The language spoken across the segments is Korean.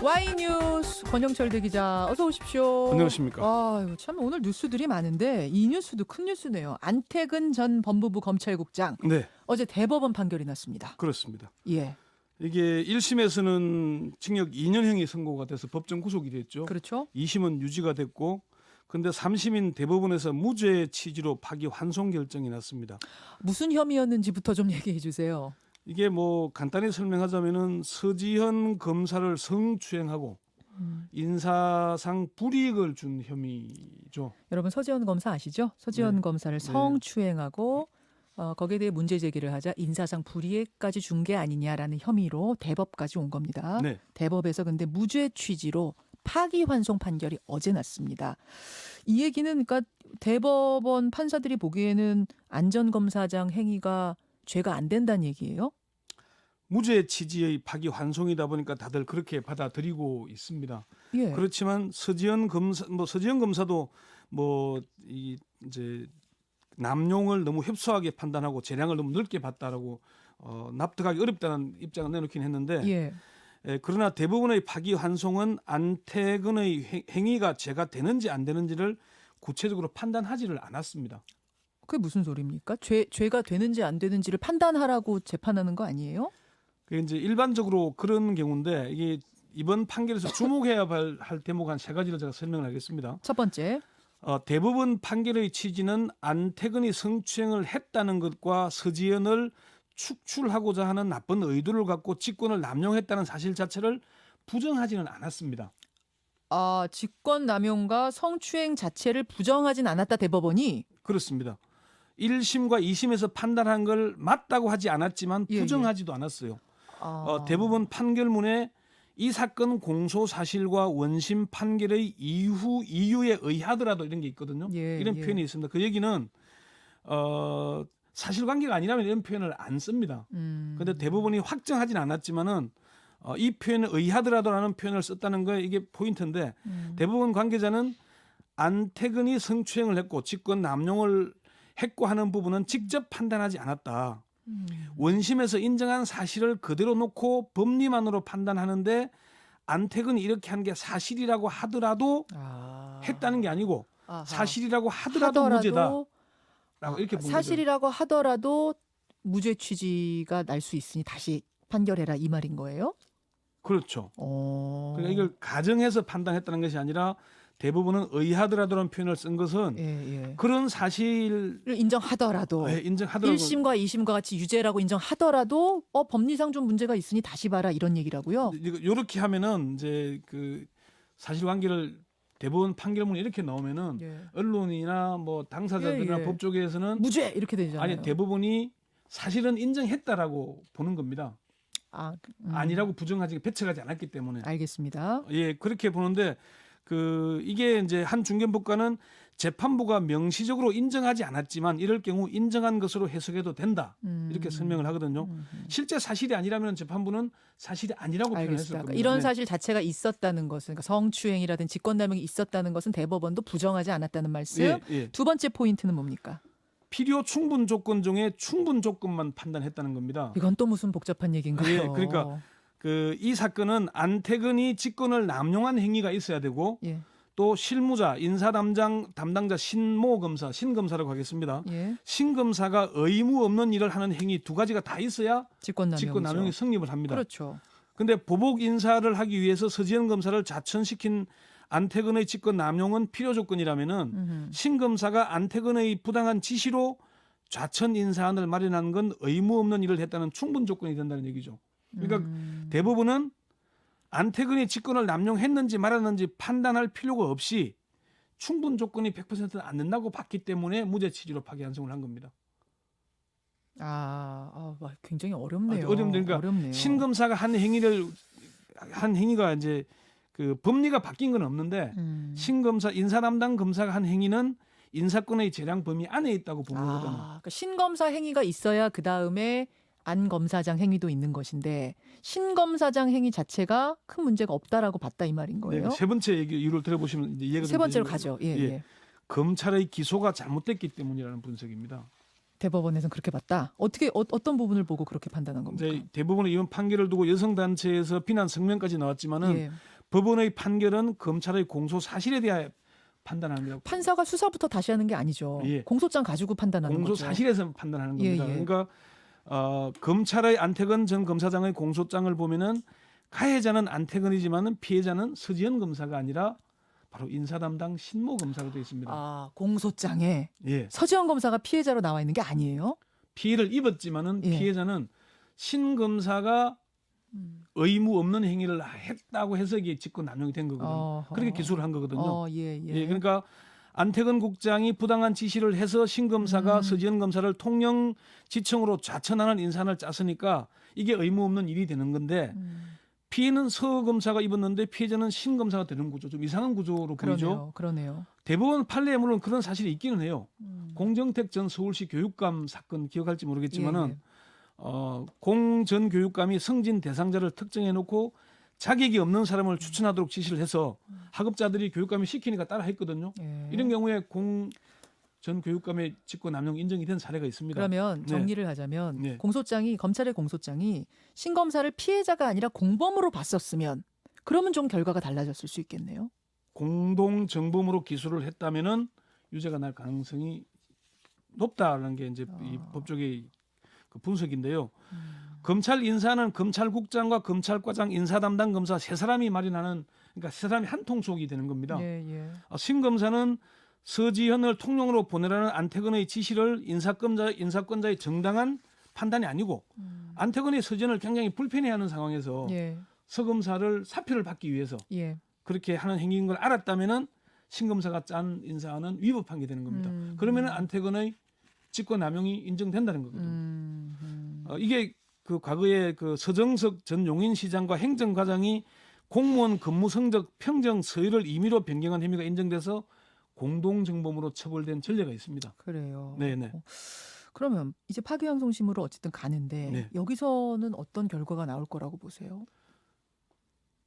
Y뉴스 권영철 대기자 어서 오십시오. 안녕하십니까. 아유, 참 오늘 뉴스들이 많은데 이 뉴스도 큰 뉴스네요. 안태근 전 법무부 검찰국장 네, 어제 대법원 판결이 났습니다. 그렇습니다. 예, 이게 1심에서는 징역 2년형이 선고가 돼서 법정 구속이 됐죠. 그렇죠. 2심은 유지가 됐고, 근데 3심인 대법원에서 무죄 취지로 파기 환송 결정이 났습니다. 무슨 혐의였는지부터 좀 얘기해 주세요. 이게 뭐 간단히 설명하자면은 서지현 검사를 성추행하고 인사상 불이익을 준 혐의죠. 여러분 서지현 검사 아시죠? 서지현 네. 검사를 성추행하고 거기에 대해 문제 제기를 하자 인사상 불이익까지 준 게 아니냐라는 혐의로 대법까지 온 겁니다. 네. 대법에서 근데 무죄 취지로 파기환송 판결이 어제 났습니다. 이 얘기는 그러니까 대법원 판사들이 보기에는 안 전 검사장 행위가 죄가 안 된다는 얘기예요? 무죄 취지의 파기 환송이다 보니까 다들 그렇게 받아들이고 있습니다. 예. 그렇지만 서지현 검사도 이제 남용을 너무 협소하게 판단하고 재량을 너무 넓게 봤다라고 납득하기 어렵다는 입장을 내놓긴 했는데 예. 그러나 대부분의 파기 환송은 안태근의 행위가 죄가 되는지 안 되는지를 구체적으로 판단하지를 않았습니다. 그게 무슨 소리입니까? 죄가 되는지 안 되는지를 판단하라고 재판하는 거 아니에요? 그게 이제 일반적으로 그런 경우인데 이게 이번 판결에서 주목해야 할 대목 한 세 가지를 제가 설명을 하겠습니다. 첫 번째. 대법원 판결의 취지는 안태근이 성추행을 했다는 것과 서지현을 축출하고자 하는 나쁜 의도를 갖고 직권을 남용했다는 사실 자체를 부정하지는 않았습니다. 직권 남용과 성추행 자체를 부정하진 않았다 대법원이. 그렇습니다. 1심과 2심에서 판단한 걸 맞다고 하지 않았지만 예, 부정하지도 않았어요. 대법원 판결문에 이 사건 공소 사실과 원심 판결의 이유에 의하더라도 이런 게 있거든요. 예, 이런 예. 표현이 있습니다. 그 얘기는 사실관계가 아니라면 이런 표현을 안 씁니다. 그런데 대법원이 확정하진 않았지만은 이 표현에 의하더라도라는 표현을 썼다는 거에 이게 포인트인데 대법원 관계자는 안태근이 성추행을 했고 직권 남용을 했고 하는 부분은 직접 판단하지 않았다. 원심에서 인정한 사실을 그대로 놓고 법리만으로 판단하는데 안태근이 이렇게 한 게 사실이라고 하더라도 했다는 게 아니고 아하. 사실이라고 하더라도 무죄다라고 이렇게 본 거죠. 사실이라고 하더라도 무죄 취지가 날 수 있으니 다시 판결해라 이 말인 거예요? 그렇죠. 그러니까 이걸 가정해서 판단했다는 것이 아니라 대부분은 의하더라도라는 표현을 쓴 것은 예. 그런 사실을 인정하더라도 인정하더라도 1심과 2심과 같이 유죄라고 인정하더라도 법리상 좀 문제가 있으니 다시 봐라 이런 얘기라고요. 이렇게 하면은 이제 그 사실관계를 대법원 판결문이 이렇게 나오면은 예. 언론이나 뭐 당사자들이나 예. 법조계에서는 무죄 이렇게 되잖아요. 아니 대법원이 사실은 인정했다라고 보는 겁니다. 아니라고 부정하지 배척하지 않았기 때문에. 알겠습니다. 예, 그렇게 보는데 이게 이제 한 중견법관은 재판부가 명시적으로 인정하지 않았지만 이럴 경우 인정한 것으로 해석해도 된다. 이렇게 설명을 하거든요. 실제 사실이 아니라면 재판부는 사실이 아니라고 표현했을 알겠습니다. 겁니다. 이런 네. 사실 자체가 있었다는 것은 그러니까 성추행이라든 직권남용이 있었다는 것은 대법원도 부정하지 않았다는 말씀. 예. 두 번째 포인트는 뭡니까? 필요 충분 조건 중에 충분 조건만 판단했다는 겁니다. 이건 또 무슨 복잡한 얘기인가요? 예, 그러니까 이 사건은 안태근이 직권을 남용한 행위가 있어야 되고 예. 또 실무자 인사 담당자 신검사라고 하겠습니다. 예. 신검사가 의무 없는 일을 하는 행위 두 가지가 다 있어야 직권남용이 성립을 합니다. 그렇죠. 근데 보복 인사를 하기 위해서 서지현 검사를 자천시킨 안태근의 직권 남용은 필요 조건이라면은 신 검사가 안태근의 부당한 지시로 좌천 인사안을 마련한 건 의무 없는 일을 했다는 충분 조건이 된다는 얘기죠. 그러니까 대부분은 안태근이 직권을 남용했는지 말았는지 판단할 필요가 없이 충분 조건이 100%는 안 된다고 봤기 때문에 무죄 취지로 파기 환송을 한 겁니다. 굉장히 어렵네요. 그러니까 어렵네요. 신 검사가 한 행위가 이제 그 법리가 바뀐 건 없는데 신검사 인사 담당 검사가 한 행위는 인사권의 재량 범위 안에 있다고 본 거거든요. 그러니까 신검사 행위가 있어야 그 다음에 안 검사장 행위도 있는 것인데 신 검사장 행위 자체가 큰 문제가 없다라고 봤다 이 말인 거예요. 네, 세 번째 이유를 들어보시면 이제 이해가 세 번째로 되죠. 가죠. 예. 예. 검찰의 기소가 잘못됐기 때문이라는 분석입니다. 대법원에서는 그렇게 봤다. 어떤 부분을 보고 그렇게 판단한 겁니까? 이제 대부분의 이번 판결을 두고 여성 단체에서 비난 성명까지 나왔지만은 예. 법원의 판결은 검찰의 공소 사실에 대하여 판단하는 겁니다. 판사가 수사부터 다시 하는 게 아니죠. 예. 공소장 가지고 판단하는 공소 거죠. 사실에서 판단하는 겁니다. 예, 예. 그러니까 검찰의 안태근 전 검사장의 공소장을 보면은 가해자는 안태근이지만은 피해자는 서지현 검사가 아니라 바로 인사 담당 신모 검사로 되어 있습니다. 아, 공소장에 예. 서지현 검사가 피해자로 나와 있는 게 아니에요? 피해를 입었지만은 예. 피해자는 신 검사가 의무 없는 행위를 했다고 해서 이게 직권 남용이 된 거거든요. 어허. 그렇게 기소를 한 거거든요. 예, 예. 예, 그러니까 안태근 국장이 부당한 지시를 해서 신 검사가 서지현 검사를 통영 지청으로 좌천하는 인사를 짰으니까 이게 의무 없는 일이 되는 건데 피해는 서 검사가 입었는데 피해자는 신 검사가 되는 구조, 좀 이상한 구조로 보이죠. 그러네요. 대법원 판례에 물론 그런 사실이 있기는 해요. 공정택 전 서울시 교육감 사건 기억할지 모르겠지만은 예, 예. 공 전 교육감이 승진 대상자를 특정해 놓고 자격이 없는 사람을 추천하도록 지시를 해서 학업자들이 교육감이 시키니까 따라 했거든요. 예. 이런 경우에 공 전 교육감의 직권 남용 인정이 된 사례가 있습니다. 그러면 네. 정리를 하자면 네. 검찰의 공소장이 신 검사를 피해자가 아니라 공범으로 봤었으면 그러면 좀 결과가 달라졌을 수 있겠네요. 공동 정범으로 기소를 했다면은 유죄가 날 가능성이 높다는 게 이제 이 법조계 그 분석인데요. 검찰 인사는 검찰국장과 검찰과장 인사 담당 검사 세 사람이 마련하는, 그러니까 세 사람이 한 통속이 되는 겁니다. 예, 예. 신 검사는 서지현을 통영으로 보내라는 안태근의 지시를 인사권자의 정당한 판단이 아니고 안태근의 서지현을 굉장히 불편해하는 상황에서 예. 서 검사를 사표를 받기 위해서 예. 그렇게 하는 행위인 걸 알았다면은 신 검사가 짠 인사는 위법한 게 되는 겁니다. 그러면은 안태근의 직권 남용이 인정된다는 거거든요. 이게 그 과거에 그 서정석 전 용인시장과 행정과장이 공무원 근무 성적 평정 서열을 임의로 변경한 혐의가 인정돼서 공동정범으로 처벌된 전례가 있습니다. 그래요. 네네. 그러면 이제 파기환송심으로 어쨌든 가는데 네. 여기서는 어떤 결과가 나올 거라고 보세요?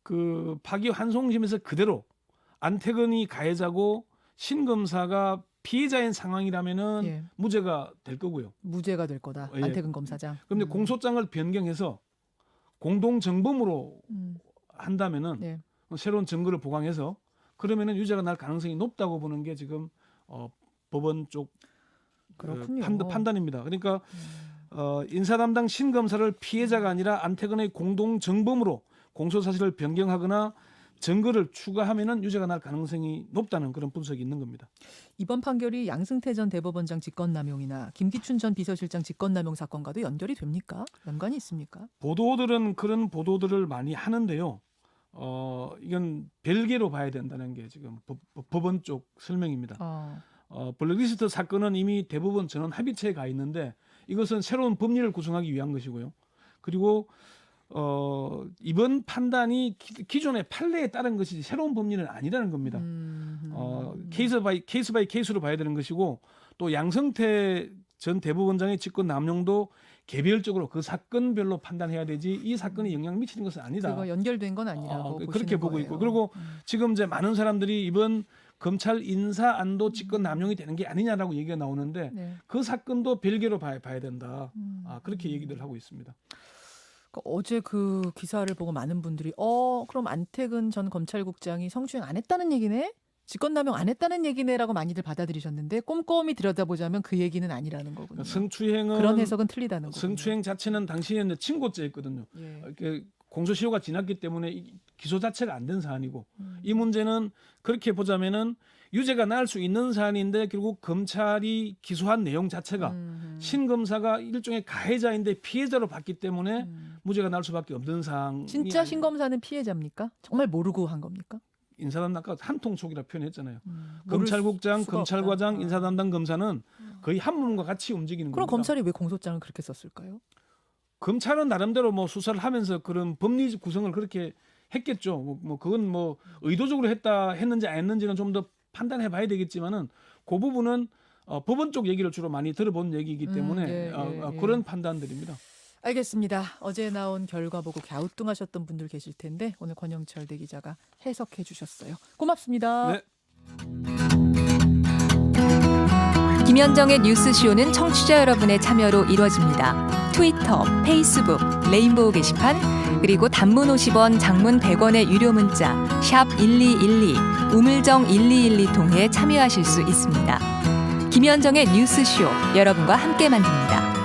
그 파기환송심에서 그대로 안태근이 가해자고 신 검사가 피해자인 상황이라면은 예. 무죄가 될 거고요. 무죄가 될 거다. 예. 안태근 검사장. 그런데 공소장을 변경해서 공동정범으로 음. 한다면은 네. 새로운 증거를 보강해서 그러면은 유죄가 날 가능성이 높다고 보는 게 지금 법원 쪽 그렇군요. 판단입니다. 그러니까 인사 담당 신 검사를 피해자가 아니라 안태근의 공동 정범으로 공소 사실을 변경하거나 증거를 추가하면은 유죄가 날 가능성이 높다는 그런 분석이 있는 겁니다. 이번 판결이 양승태 전 대법원장 직권남용이나 김기춘 전 비서실장 직권남용 사건과도 연결이 됩니까? 연관이 있습니까? 보도들은 그런 보도들을 많이 하는데요. 이건 별개로 봐야 된다는 게 지금 법원 쪽 설명입니다. 블랙리스트 사건은 이미 대법원 전원 합의체에 가 있는데 이것은 새로운 법리를 구성하기 위한 것이고요. 그리고 이번 판단이 기존의 판례에 따른 것이지 새로운 법리는 아니라는 겁니다. 케이스 바이 케이스로 봐야 되는 것이고 또 양승태 전 대법원장의 직권 남용도 개별적으로 그 사건별로 판단해야 되지 이 사건이 영향 미치는 것은 아니다. 그거 연결된 건 아니라고 그렇게 보고 거예요. 있고 그리고 지금 이제 많은 사람들이 이번 검찰 인사안도 직권 남용이 되는 게 아니냐라고 얘기가 나오는데 네. 그 사건도 별개로 봐야 된다. 그렇게 얘기들 하고 있습니다. 어제 그 기사를 보고 많은 분들이 그럼 안태근 전 검찰국장이 성추행 안 했다는 얘기네? 직권남용 안 했다는 얘기네라고 많이들 받아들이셨는데 꼼꼼히 들여다보자면 그 얘기는 아니라는 거군요. 성추행은 그런 해석은 틀리다는 거군요. 성추행 자체는 당시에 친고죄였거든요. 예. 공소시효가 지났기 때문에 기소 자체가 안 된 사안이고 이 문제는 그렇게 보자면은 유죄가 날 수 있는 사안인데 결국 검찰이 기소한 내용 자체가 신 검사가 일종의 가해자인데 피해자로 봤기 때문에 무죄가 날 수밖에 없는 상황이 진짜 신 검사는 피해자입니까? 정말 모르고 한 겁니까? 인사담당 아까 한 통속이라 표현했잖아요. 모를 검찰국장, 수가 검찰과장, 없다. 인사담당 검사는 거의 한 몸과 같이 움직이는 그럼 겁니다. 검찰이 왜 공소장을 그렇게 썼을까요? 검찰은 나름대로 뭐 수사를 하면서 그런 법리 구성을 그렇게 했겠죠. 뭐 그건 뭐 의도적으로 했는지 안 했는지는 좀 더 판단해봐야 되겠지만은 그 부분은 법원 쪽 얘기를 주로 많이 들어본 얘기이기 때문에 그런 판단들입니다. 알겠습니다. 어제 나온 결과 보고 갸우뚱하셨던 분들 계실 텐데 오늘 권영철 대기자가 해석해 주셨어요. 고맙습니다. 네. 김현정의 뉴스쇼는 청취자 여러분의 참여로 이루어집니다. 트위터, 페이스북, 레인보우 게시판, 그리고 단문 50원, 장문 100원의 유료 문자 샵 1212, 우물정 1212 통해 참여하실 수 있습니다. 김현정의 뉴스쇼 여러분과 함께 만듭니다.